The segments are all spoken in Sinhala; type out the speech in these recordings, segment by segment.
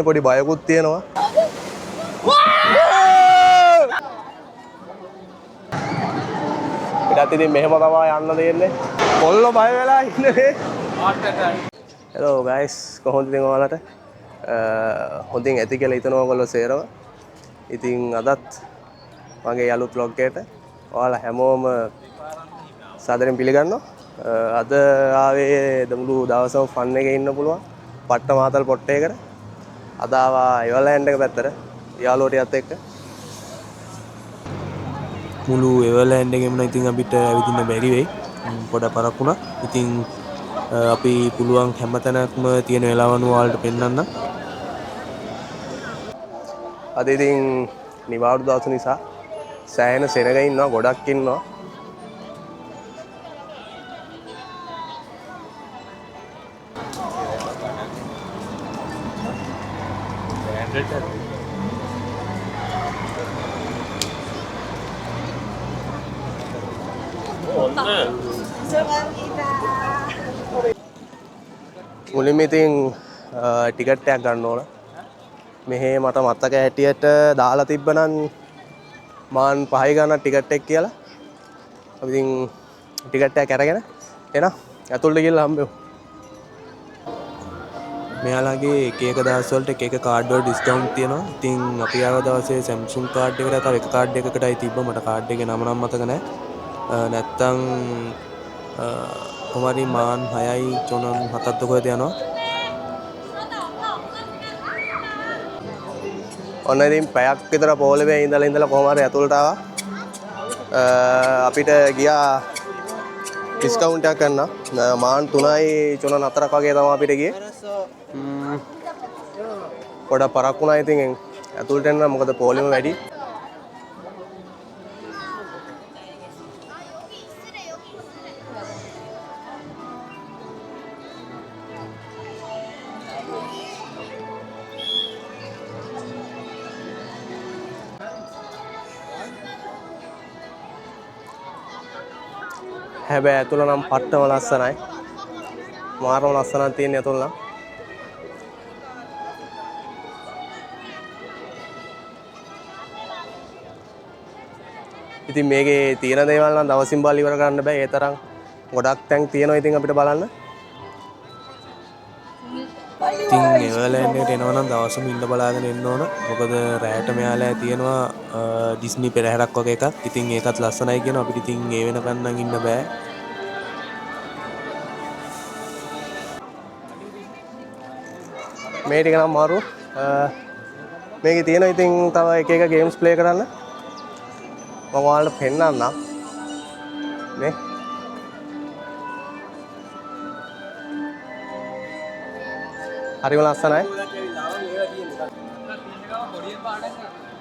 පොඩි බයකුත් තියෙනවා. ඊටත් ඉතින් මෙහෙම තමයි යන්න දෙන්නේ. කොල්ලෝ බය වෙලා ඉන්නේ. Hello guys, කොහොමද ඉතින් ඔයාලට? හොඳින් ඇති කියලා හිතනවා ඔයගොල්ලෝ සේරම. ඉතින් අදත් මගේ අලුත් vlog එකට ඔයාලා හැමෝම සාදරයෙන් පිළිගන්නවා. අද ආවේ මුළු දවසම ෆන් එකේ ඉන්න පුළුවන්. පට්ට මාතල් පොට්ටේකට. අද ආවා එවර්ලෑන්ඩ් එක පැත්තට යාළුවෝ ටිකත් එක්ක. මුළු එවර්ලෑන්ඩ් එකෙම ඉතින් අපිට ඇවිදින්න බැරි වෙයි. පොඩක් පරක් වුණා. ඉතින් අපි පුළුවන් හැමතැනක්ම තියෙන වෙලාවනු ඔයාලට පෙන්වන්න. අද ඉතින් නිවාඩු දවස නිසා සෑහෙන සෙනග ඉන්නවා, ගොඩක් ඉන්නවා. මුලින්ම ඉතින් ටිකට් එකක් ගන්න ඕන. මෙහි මට මතක හැටියට දාලා තිබ්බනම් මාන් 5 ගන්න ටිකට් එක කියලා. අපි ඉතින් ටිකට් එකක් අරගෙන එන ඇතුළට ගිහලා හම්බෙමු. මෙයාලගේ එක එක දවස් වලට එක එක කාඩ් වල ඩිස්කවුන්ට් තියෙනවා. ඉතින් අපි ආව දවසේ Samsung කාඩ් එකට තව එක කාඩ් එකකටයි තිබ්බා. මට කාඩ් එකේ නම නම් මතක නැහැ. නැත්තම් කොහමරි මාන් 6යි චොනන් 7ක් කොහෙද යනවා. ඔන්න ඉතින් පැයක් විතර පොළවේ ඉඳලා කොහම හරි ඇතුළට ආවා. අපිට ගියා ඩිස්කවුන්ට් එකක් ගන්න. මාන් 3යි චොන 4ක් වගේ තමයි අපිට ගියේ. පොඩක් පරක් වුණා ඉතින් ඇතුළට එන්න මොකද පොළොම වැඩි. හැබැයි ඇතුළ නම් පට්ටම ලස්සනයි. මාරම ලස්සනක් තියෙන ඇතුළ නම්. ඉතින් මේකේ තියෙන දේවල් නම් දවසින් බලලා ඉවර කරන්න බෑ. ඒ තරම් ගොඩක් තැන් තියෙනවා ඉතින් අපිට බලන්න. ඉතින් එවර්ලෑන්ඩ් එකට එනවා නම් දවසම ඉන්න බලාගෙන එන්න ඕන. මොකද රැයට මෙයාලා තියෙනවා ඩිස්නි පෙරහැරක් වගේ එකක්. ඉතින් ඒකත් ලස්සනයි කියනවා. අපිට ඉතින් ඒ වෙනකන් නම් ඉන්න බෑ. මේ ටික නම් මාරු. මේකේ තියෙනවා ඉතින් තව එක එක ගේම්ස් ප්ලේ කරන්න. මම ඔයාලට පෙන්නන්නම්. නේ. හරිම ලස්සනයි.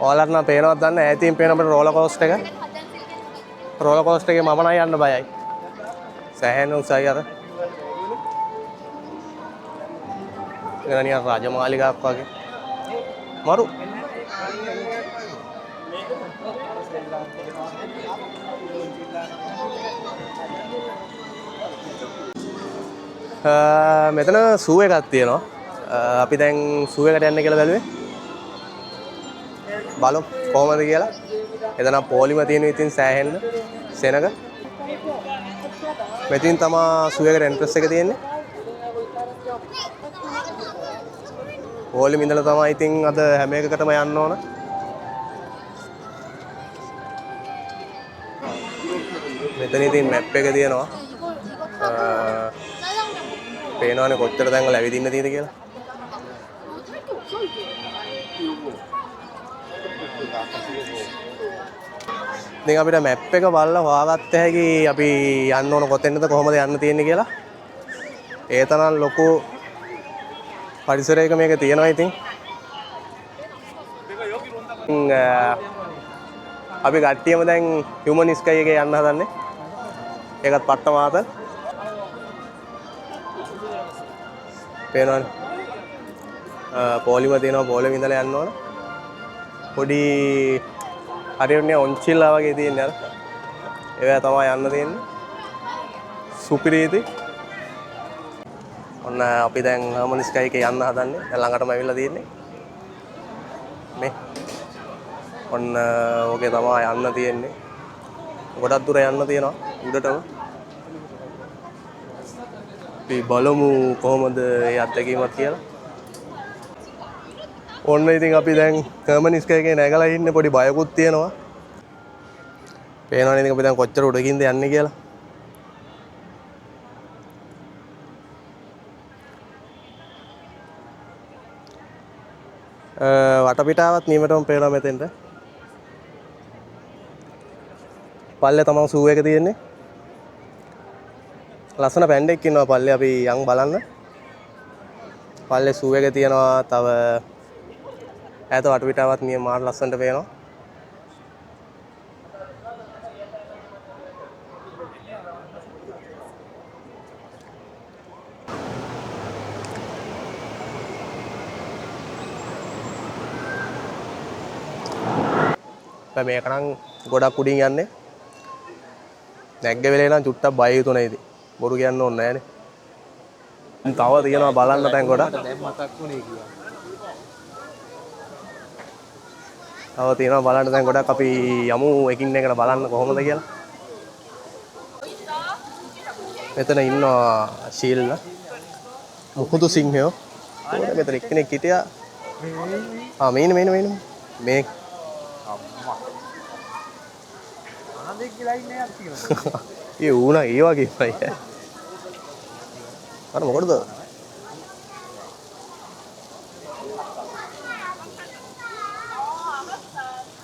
ඔයාලට නම් පේනවද දන්නේ නැහැ. ඈතින් පේන අපේ රෝලර් කෝස්ටර් එක. රෝලර් කෝස්ටර් එකේ මම නම් යන්න බයයි. සෑහෙන උසයි අර. නිකන් රාජමාලිගාවක් වගේ. මරු. මෙතන සූ එකක් තියෙනවා. අපි දැන් සූ එකට යන්න කියලා බැලුවේ. බලමු කොහමද කියලා. එතන පොලිම තියෙන ඉතින් සෑහෙන්න සෙනග. මෙතින් තමයි සූ එකට එන්ට්‍රස් එක තියෙන්නේ. පොලිම ඉඳලා තමයි ඉතින් අද හැම එකකටම යන්න ඕන. මෙතන ඉතින් මැප් එක තියෙනවා. පේනවනේ කොච්චර තැන් වල ඇවිදින්න තියෙද කියලා. ඉතින් අපිට මැප් එක බලලා හොයාගත්ත හැකි අපි යන්න ඕන කොතැනද කොහොමද යන්න තියෙන්නේ කියලා. ඒ තරම් ලොකු පරිසරයක මේක තියෙනවා ඉතින්. අපි කට්ටියම දැන් හියුමන් ස්කයි එකේ යන්න හදන්නේ. ඒකත් පට්ට මාතල්. පේනවනේ. පොලිම තියෙනවා පොලිම ඉඳලා යන්න ඕන. පොඩි හරියන්නේ ඔන්චිල්ලා වගේ තියෙන්නේ අර. ඒවා තමයි යන්න තියෙන්නේ. සුපිරිදී. ඔන්න අපි දැන් හර්මන් ස්කයි එකේ යන්න හදන්නේ. දැන් ළඟටම ඇවිල්ලා තියෙන්නේ. මේ ඔන්න ඕකේ තමයි යන්න තියෙන්නේ. ගොඩක් දුර යන්න තියෙනවා උඩටම. අපි බලමු කොහොමද ඒ අත්දැකීමක් කියලා. ඔන්න ඉතින් අපි දැන් හර්මනිස්ක එකේ නැගලා ඉන්නේ. පොඩි බයකුත් තියෙනවා. පේනවනේ ඉතින් අපි දැන් කොච්චර උඩකින්ද යන්නේ කියලා. වටපිටාවත් නියමටම පේනවා මෙතෙන්ට. පල්ලේ තමයි සූ එක තියෙන්නේ. ලස්සන පැන්ඩෙක් ඉන්නවා පල්ලේ. අපි යන් බලන්න. පල්ලේ සූ එක තියෙනවා. තව ඈත වටපිටාවත් නියම මාර ලස්සනට පේනවා. මේක නම් ගොඩක් උඩින් යන්නේ. නැග්ග වෙලේ නම් චුට්ටක් බය හිතුණා ඉතින්. බොරු කියන්න ඕනේ නැහනේ. තව තියෙනවා බලන්න තැන් ගොඩක්. තව තියෙනවා බලන්න තැන් ගොඩක්. අපි යමු එකින් එකට බලන්න කොහොමද කියලා. මෙතන ඉන්නවා ශීල්ල. මුකුදු සිංහයෝ. මෙතන එක්කෙනෙක් හිටියා. මේන. මේ ඒ ඌනා ඒ වගේමයි. අර මොකටද?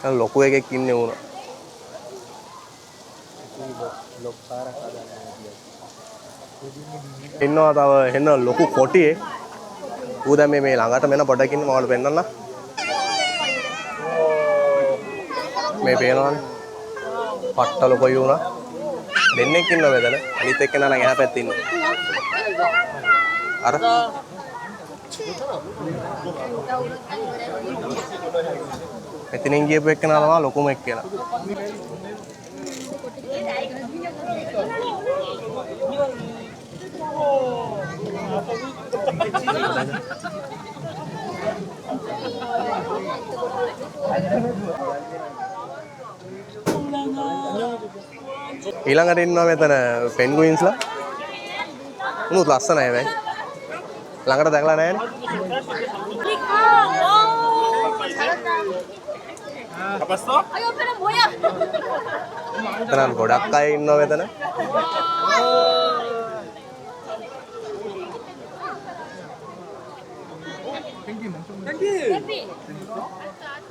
කල් ලොකු එකෙක් ඉන්නේ ඌනා. ඉන්නවා තව එන්න ලොකු කොටියෙක්. ඌ දැන් මේ ළඟට මෙන්න පොඩකින් මවල පෙන්නන්න. මේ පේනවනේ. පට්ටල කොයි වුණා දෙන්නෙක් ඉන්නවා මෙතන. අනිත් එක්කෙනා නම් එහා පැත්තේ ඉන්නේ. අර මෙතනින් ගියපු එක්කෙනා තමයි ලොකුම එක්කෙනා. ඊළඟට ඉන්නවා මෙතන පෙන්ගුයින්ස්ලා. උනුත් ලස්සනයි වෙයි. ළඟට දැකලා නැහැ නේ. අපස්සෝ අයියෝ පෙර මොයා. එතන ගොඩක් අය ඉන්නවා මෙතන.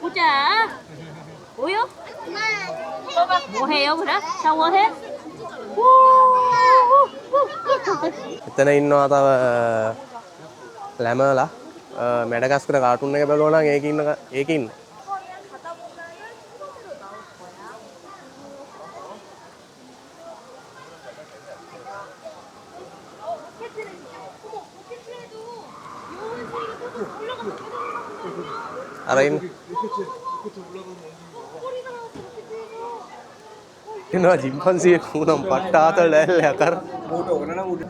Pucha. Uyo. 뭐해요, 그래? 샤워해? එතන ඉන්නවා තව ලැමලා. මැඩගස්කර කාටුන් එක බලුවා නම් ඒකේ ඉන්න. අර ඉන්න. එනවා ජිම්පන්සියෙක් උනම් පට්ට ආතල් දැල්ලයක් අර. ඌට ඕන නම් උඩ.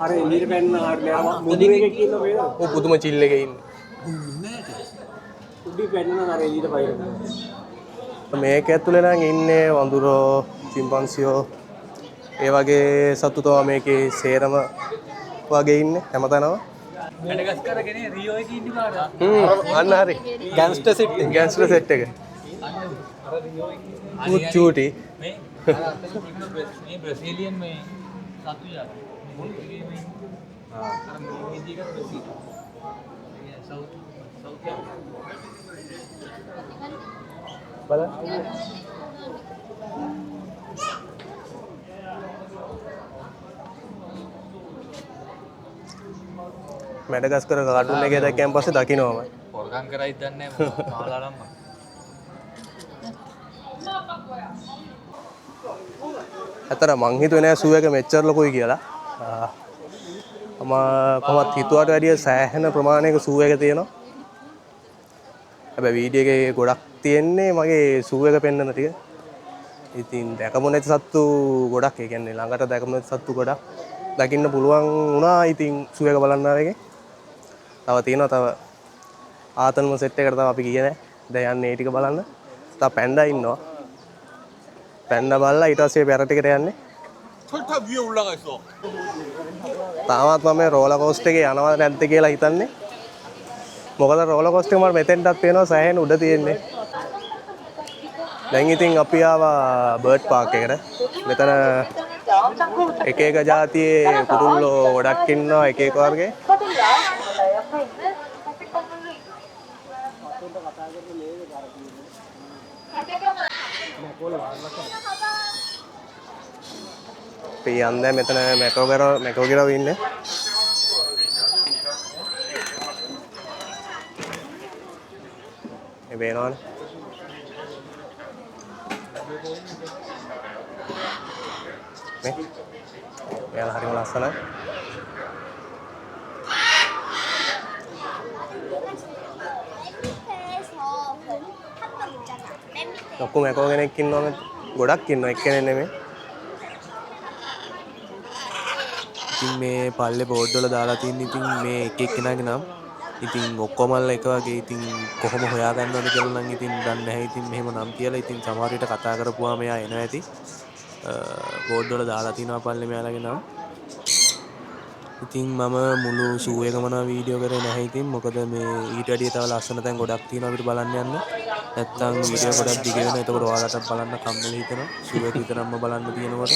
අර එළියට පැන්න ආරලේ මුදුන එකේ ඉන්න වේද? ඔව් පුදුම චිල් එකේ ඉන්නේ. උඩි පැන්න අර එළියට පයින්න. මේක ඇතුලේ නම් ඉන්නේ වඳුරෝ, ජිම්පන්සියෝ. ඒ වගේ සතු තමයි මේකේ සේරම වගේ ඉන්නේ හැමතැනම. මැඩගස්කර් ගෙනේ රියෝ එකේ ඉන්නේ කාටද? අන්න හරි. ගෑන්ස්ටර් සෙට් එක. අර රියෝ එකේ චූටි මේ ब्राजीलियन में सातु यार मुल्क में हां अरे हिंदी का ब्राजील साउथ बला මැඩගස්කර කාටුන් එකේ දැක්කයන් පස්සේ දකින්නවම පොරගම් කරයිද දන්නේ නැහැ මාලාලම්ම ඇත්තට මං හිතුවේ නෑ සූ එක මෙච්චර ලොකුයි කියලා. මම කොහොමත් හිතුවට වැඩිය සෑහෙන ප්‍රමාණයක සූ එක තියෙනවා. හැබැයි වීඩියෝ එකේ ගොඩක් තියෙන්නේ මගේ සූ එක පෙන්වන ටික. ඉතින් දැකමු නැති සත්තු ගොඩක්, ඒ කියන්නේ ළඟට දැකමු නැති සත්තු ගොඩක් දකින්න පුළුවන් වුණා. ඉතින් සූ එක බලන්න ආවෙගේ. තව තියෙනවා තව ආතල්ම සෙට් එකට තව අපි ගියේ නෑ. දැන් යන්නේ ඒ ටික බලන්න. තා පැන්ඩා ඉන්නවා. පැන්ඩා බලලා ඊට පස්සේ පැර ටිකට යන්නේ. 철탑 위에 올라가 있어. තාමත් මම මේ රෝලර් කෝස්ටර් එකේ යනවද නැද්ද කියලා හිතන්නේ. මොකද රෝලර් කෝස්ටර් එක මට මෙතෙන්ටත් පේනවා සෑහෙන උඩ තියෙන්නේ. දැන් ඉතින් අපි ආවා බර්ඩ් පාක් එකට. මෙතන එක එක જાතියේ කුරුල්ලෝ ගොඩක් ඉන්නවා එක එක වර්ගේ. අපි යන්නේ මෙතන මැකෝගරව ඉන්නේ. මේ වෙනවනේ. නේ. එයාලා හරිම ලස්සනයි. ලොකු මැකෝ කෙනෙක් ඉන්නවා මෙතන. ගොඩක් ඉන්නවා එක්කෙනෙක් නෙමෙයි. ඉතින් මේ පල්ලේ බෝඩ් වල දාලා තියෙන ඉතින් මේ එක එක්කෙනාගේ නම් ඉතින් ඔක්කොමල්ලා එක වගේ ඉතින් කොහොම හොයාගන්නවද කියලා නම් ඉතින් දන්නේ නැහැ. ඉතින් මෙහෙම නම් කියලා ඉතින් සමහර විට කතා කරපුවාම එයා එනවා ඇති. බෝඩ් වල දාලා තිනවා පල්ලේ මෙයාලගේ නම්. ඉතින් මම මුළු ෂූ එකම නම් වීඩියෝ කරේ නැහැ ඉතින් මොකද මේ ඊට වැඩිය තව ලස්සන තැන් ගොඩක් තියෙනවා අපිට බලන්න යන්න. නැත්තම් වීඩියෝ ගොඩක් දිග වෙනවා. ඒකට ඔයාලටත් බලන්න කම්මැලි හිතෙනවා. ෂූ එක විතරක්ම බලන්න තියෙනකොට.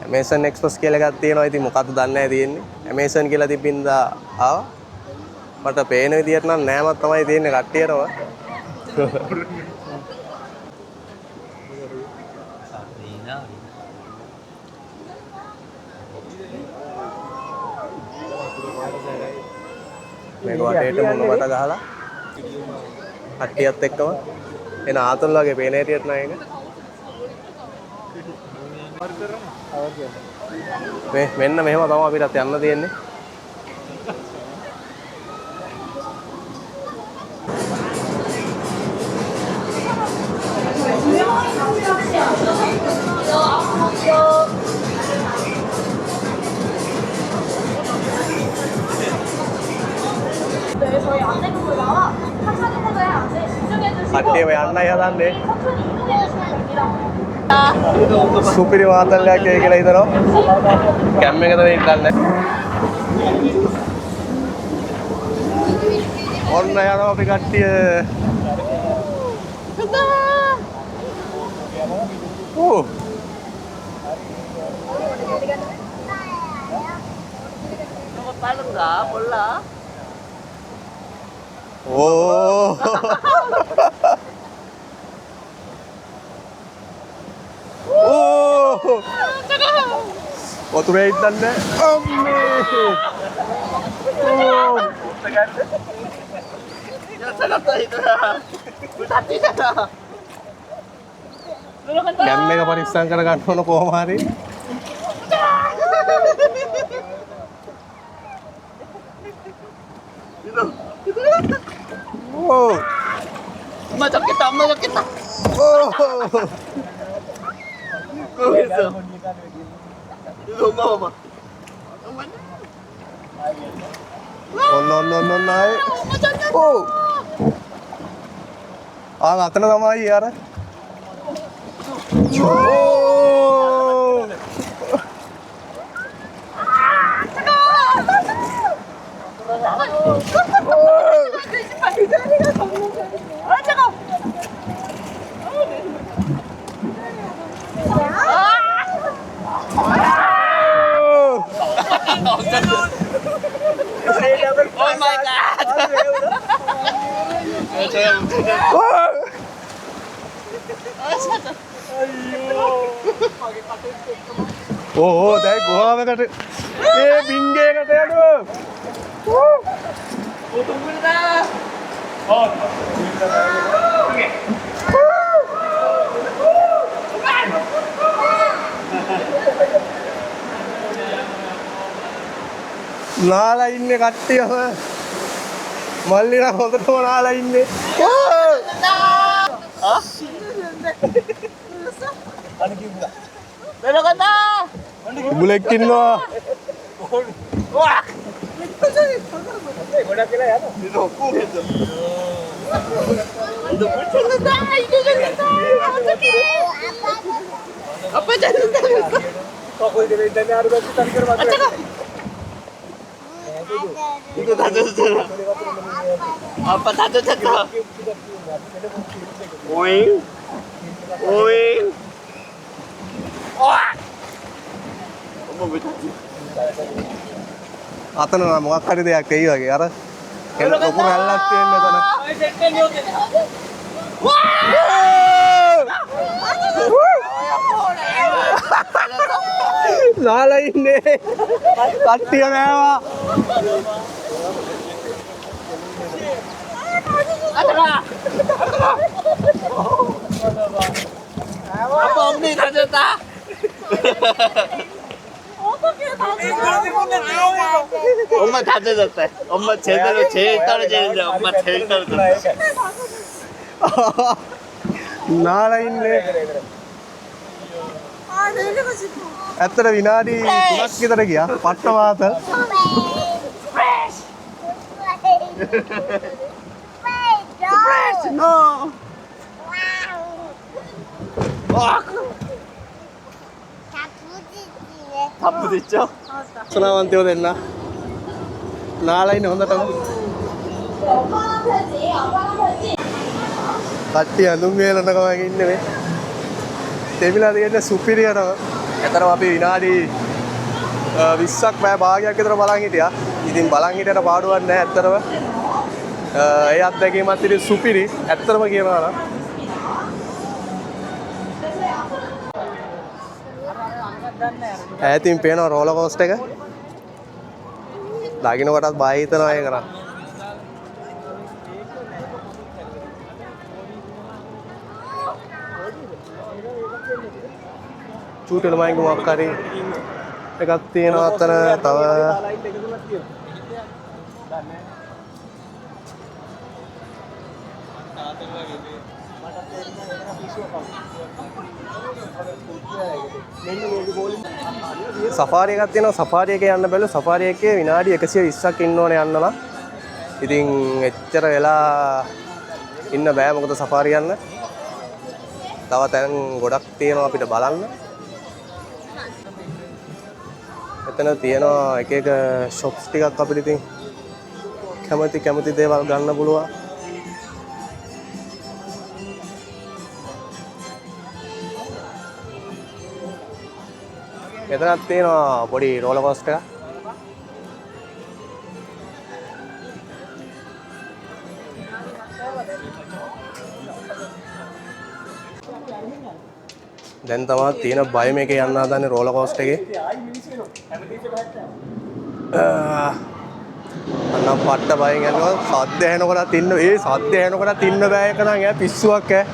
Amazon Express කියලා එකක් තියෙනවා. ඉතින් මොකක්ද දන්නේ නැහැ තියෙන්නේ. Amazon කියලා තිබින්දා ආවා. මට පේන විදියට නම් නෑමක් තමයි තියෙන්නේ කට්ටියටම. මේක වටේට මොනකට ගහලා කට්ටියත් එක්කම එන ආතල් වගේ පේන හැටියට නෑ ඒක. මෙන්න මෙහෙම තමයි අපිටත් යන්න තියෙන්නේ. කට්ටියම යන්නයි හදන්නේ. සුපිරි වාතල්ලයක් ඒ කියලා හිතනවා. කැම් එකද වෙන්නේ නැහැ. ඔන්න යනවා අපි කට්ටිය. ඕ. ඕ. Oh! Waturay ඉන්නන්නේ අම්මේ. Oh! ගැම් එක පරිස්සම් කර ගන්න ඕන කොහොම හරි. Oh! Masuk kita. Oh! No, naik. Oh. Nggak kena sama Iyar. Oh. Oh my god. Oh, දැන් ගුහාවකට ඒ බින්ගේකට යනවා. නාලා ඉන්නේ කට්ටියම. මල්ලිලා හොඳටම නාලා ඉන්නේ. 올라간다. බුලෙක් ඉන්නවා. 너물 찾는다. 이거 찾는다. 어떡해. 아빠 찾는다. 이거 다 줬잖아. 아빠 다 줬잖아. 오잉. 오잉. 엄마 왜 탔지? අතන නම් මොකක් හරි දෙයක් එයි වගේ. අර කෙන ලොකු රැල්ලක් තියෙන එතන. නාලා ඉන්නේ. කට්ටිය නෑවා. 아빠 엉덩이 다 줬다. 엄마 다 젖었다. 엄마 제대로 제일 떨어지는데 엄마 제일 떨어졌어. නාලා ඉන්නේ. ඇත්තට විනාඩි 3ක් විතර ගියා. පට්ට මාත. No. 다 부딪혀? සුණාවන්තයෝ දෙන්න. නාලා ඉන්නේ හොඳටම. කට්ටිය අඳුන් වේලනකම ඉන්නේ මේ. දෙවිලා තියෙන්නේ සුපිරියරව. එතරම් අපි විනාඩි 20ක් පැය භාගයක් විතර බලන් හිටියා. ඉතින් බලන් හිටියට පාඩුවක් නැහැ ඇත්තටම. ඒ අත්දැකීමත් ඉතින් සුපිරි. ඇත්තටම කියනවා නම්. ඈතින් පේනවා රෝලර් කෝස්ටර් එක. දකින්න කොටත් බය හිතනවා ඒක නම්. චූටි ළමයින්ගේ මොකක් හරි එකක් තියෙනවා අතන තව සෆාරි එකක් තියෙනවා. සෆාරි එකේ යන්න බැලුවා. සෆාරි එකේ විනාඩි 120ක් ඉන්න ඕනේ යන්න නම්. ඉතින් එච්චර වෙලා ඉන්න බෑ මොකද සෆාරි යන්න. තව තැන් ගොඩක් තියෙනවා අපිට බලන්න. එතන තියෙනවා එක එක shops ටිකක් අපිට ඉතින් කැමති දේවල් ගන්න පුළුවන්. එතනක් තියෙනවා පොඩි රෝලර් කෝස්ටර් එකක්. දැන් තමයි තියෙන බය මේකේ යන්න හදන්නේ රෝලර් කෝස්ටර් එකේ. අන්න පට්ට බයෙන් යනවා. සද්ද ඇහෙනකොටත් ඉන්න සද්ද ඇහෙනකොටත් ඉන්න බෑ එක නම් ඈ පිස්සුවක් ඈ.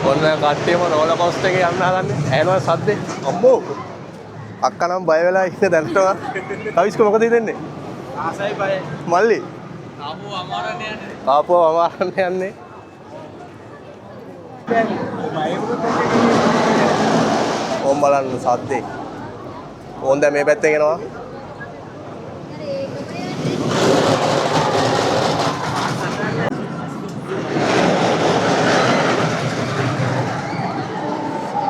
ඔන්න කට්ටියම රෝලර් කෝස්ටර් එකේ යන්න හදන්නේ. ඇහෙනවා සද්දේ. අම්මෝ. අක්කා නම් බය වෙලා ඉන්නේ දැන්ටම. කවිස්ක මොකද හිතන්නේ? ආසයි බය. මල්ලි. ආපුව අමාරන්න යන්නේ. ආපුව අමාරන්න යන්නේ. ඕම් බලන්න සද්දේ. ඕන් දැන් මේ පැත්තෙන් එනවා.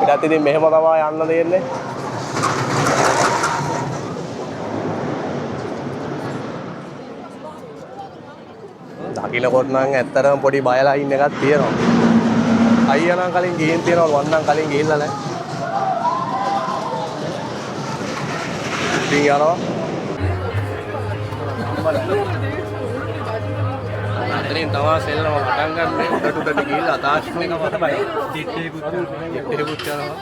ඊට ඉතින් මෙහෙම තමයි යන්න දෙන්නේ. දකින්නකොට නම් ඇත්තටම පොඩි බයලා ඉන්න එකක් තියෙනවා. අයියා නම් කලින් ගිහින් තියෙනවා වන් නම් කලින් ගිහිල්ලා නැහැ. ඉතින් යනවා. අතනින් තව සෙල්ලම පටන් ගන්න උඩට ගිහිල්ලා අතාශ්ම එක තමයි. ජෙට්ටේකුත් යනවා.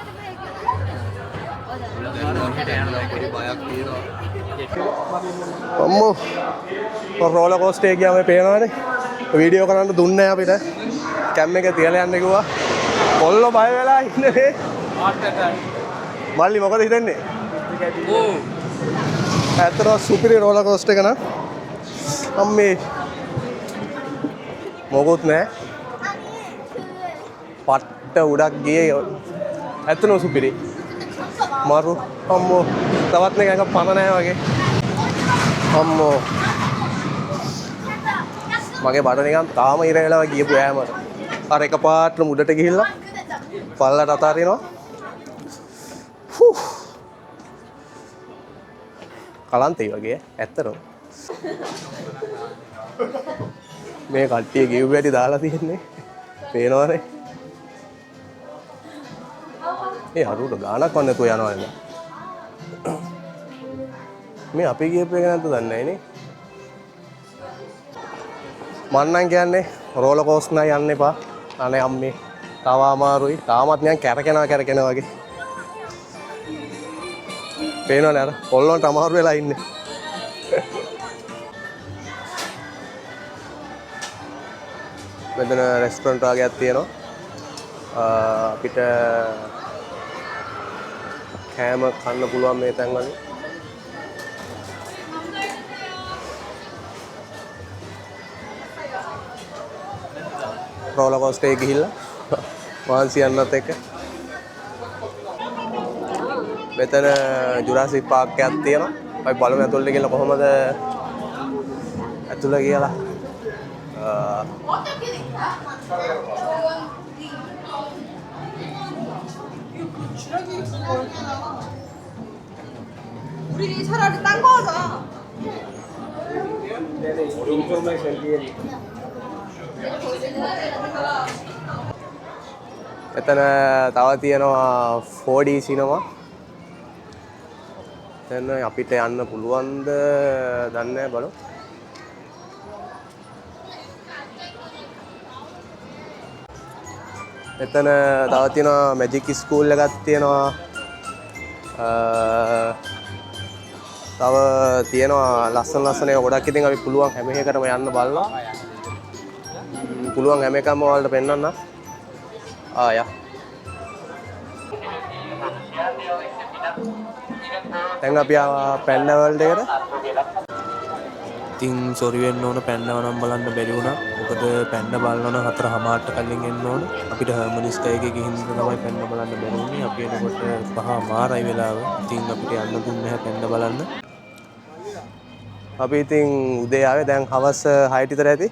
අම්මෝ රෝලර් කෝස්ටර් එක ගියාම පේනවනේ. වීඩියෝ කරන්න දුන්නේ අපිට. කැම් එක තියලා යන්න කිව්වා. කොල්ලෝ බය වෙලා ඉන්නේ. මල්ලි මොකද හිතන්නේ? ඇත්තටම සුපිරි රෝලර් කෝස්ටර් එක නා. අම්මේ මොකොත් නෑ. පට්ට උඩක් ගියේ ඇත්තනම සුපිරි මරු අම්මෝ තවත් එකක් පණ නැහැ වගේ අම්මෝ මගේ බඩ නිකන් තාම ඉර වෙලා ගියපු ඈමට අර එකපාරට මුඩට ගිහිල්ලා පල්ලට අතාරිනවා කලන්තේ වගේ ඇත්තටම මේ කට්ටිය ගෙව් වැඩි දාලා තියෙන්නේ පේනවනේ ඒ අරුට ගානක් වන්න නැතුව යනවා නේද මේ අපි ගියපු එක නැද්ද දන්නේ නැහැ නේ මන්නම් කියන්නේ රෝලර් කෝස්ටර් නෑ යන්න එපා අනේ අම්මේ තව අමාරුයි තාමත් නිකන් කැරකෙනවා වගේ පේනවනේ අර පොල්ලොන්ට අමාරු වෙලා ඉන්නේ මෙතන රෙස්ටොරන්ට් වගේක් තියෙනවා අපිට කෑම කන්න පුළුවන් මේ තැන් වල රෝලර් කෝස්ටර් එකේ ගිහිල්ලා වහන්සි යන්නත් එක්ක මෙතන ජුරාසික් පාර්ක් එකක් තියෙනවා අපි බලමු ඇතුළට ගිහලා කොහමද ඇතුළ කියලා 우리 차라리 딴 거 하자. එතන තව තියෙනවා 4D සිනමා. එතන අපිට යන්න පුළුවන්ද දන්නේ නැහැ බලමු. එතන තව තියෙනවා මැජික් ස්කූල් එකක් තියෙනවා. තව තියෙනවා ලස්සන ඒවා ගොඩක් ඉතින් අපි පුළුවන් හැම එකකටම යන්න බලලා. පුළුවන් හැම එකම ඔයාලට පෙන්නන්න. යා. දැන් අපි පැන්ඩා වර්ල්ඩ් එකට. ඉතින් සොරි වෙන්න ඕන පැන්ඩාව නම් බලන්න බැරි වුණා. මොකද පැන්ඩා බලනවා නම් 4:00ට කලින් එන්න ඕන. අපිට හර්මනිස් කයගේ ගිහින් තමයි පැන්ඩා බලන්න බැරි වුණේ. අපි එනකොට 5:00 වෙලාව. ඉතින් අපිට යන්න දුන්නේ නැහැ පැන්ඩා බලන්න. අපි ඉතින් උදේ ආවේ දැන් හවස 6ට විතර ඇති.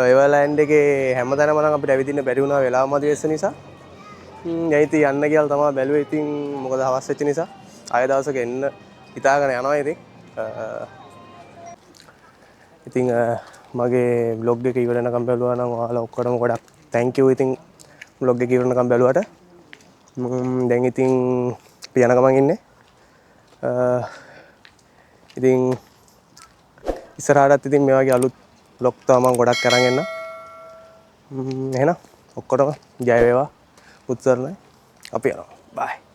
එවර්ලෑන්ඩ් එකේ හැමතැනම නම් අපිට ඇවිදින්න බැරි වුණා වෙලාව මදි වෙච්ච නිසා. ඉතින් යන්න කියලා තමයි බැලුවේ. ඉතින් මොකද හවස් වෙච්ච නිසා ආය දවසක එන්න හිතාගෙන යනවා ඉතින්. ඉතින් මගේ vlog එක ඉවර වෙනකම් බැලුවා නම් ඔයාලා ඔක්කොටම ගොඩක් thank you ඉතින් vlog එක ඉවර වෙනකම් බැලුවට. දැන් ඉතින් අපි යන ගමන් ඉන්නේ. ඉතින් ඉස්සරහටත් ඉතින් මේ වගේ අලුත් vlog තමයි මම ගොඩක් අරන් එන්න. එහෙනම් ඔක්කොටම ජය වේවා. උත්සරණයි. අපි යනවා. bye.